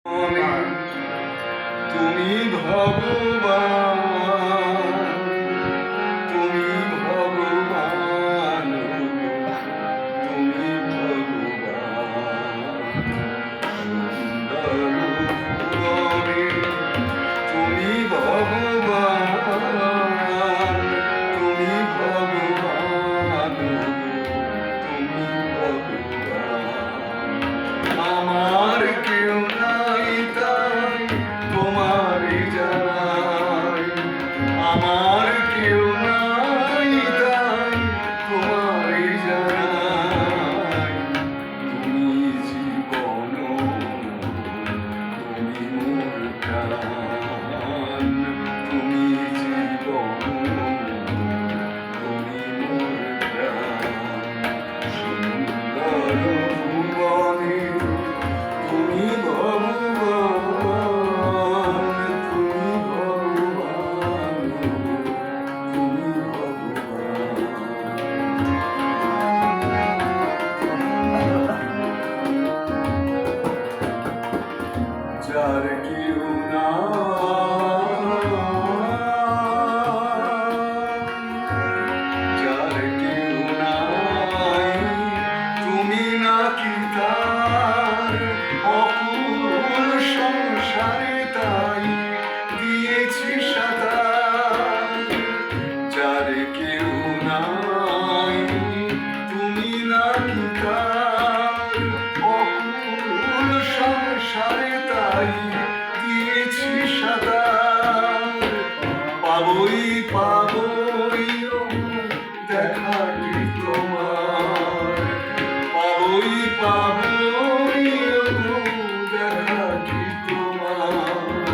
তুমি ভগবান, তুমি ভগবান, তুমি ভগবান। সুন্দর ভুবনে তুমি ভগবান, তুমি ভগবান, তুমি ভগবান। আমার কেউ নাই তাই তোমারই জানাই, আমার কেউ নাই তাই তোমারই জানাই। তুমি জীবন, তুমি মোর প্রাণ, তুমি জীবন, তুমি মোর প্রাণ। সুন্দর ভুবনে তুমি ভগবান, তুমি ভগবান, তুমি ভগবান। যার কেউ নাই, যার কেউ নাই, তুমি নাকি তার অকুল সংসারে তাই দিয়েছি সাঁতার। যার কেউ নাই, তুমি নাকি তার অকুল সংসারে তাই দিয়েছি সাঁতার। পাবই পাবই দেখাটি তোমার, পাবই পাবই দেখাটি তোমার।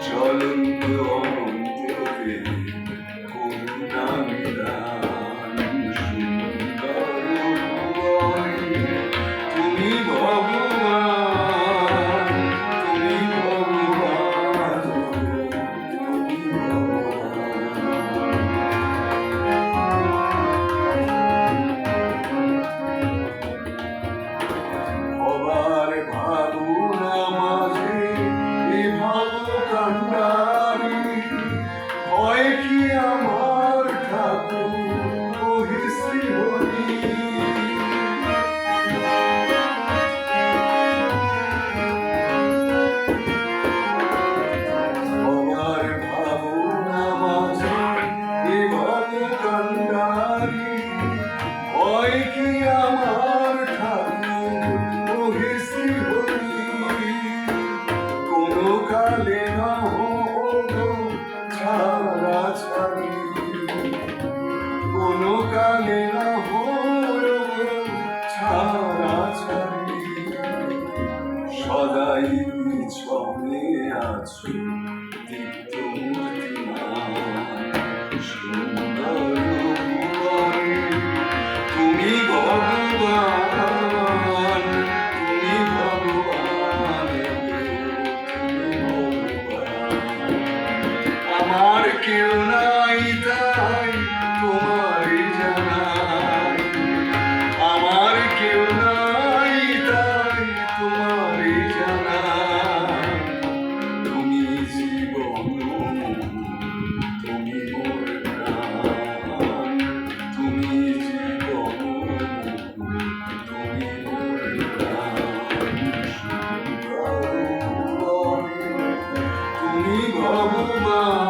জ্বলন্ত অনন্ততে করুণা নিদান। সুন্দর ভুবনে তুমি ভগবান, তুমি ভগবান, তুমি ভগবান। হবার ভাবনা মাঝে এ ভাবকান্ডারি, হয় কি আমার ঠাকুর ওহে শ্রীহরি। হবার ভাবনা মাঝে এ ভাবকান্ডারি, হয় কি আমার ঠাকুর ওহে শ্রীহরি। কোনো কালে না হলো ছাড়া ছাড়ি, কোনো কালে না হলো ছাড়া ছাড়ি। সদাই পিছনে আছো দীপ্ত মূর্তিমান। সুন্দর ভুবনে তুমি ভগবান, তুমি ভগবান, তুমি ভগবান। আমার কেউ নাই তাই তোমারই জানাই, আমার কেউ নাই তাই তোমারই জানাই। তুমি জীবন, তুমি মোর প্রাণ, তুমি জীবন, তুমি মোর প্রাণ। সুন্দর ভুবনে তুমি ভগবান।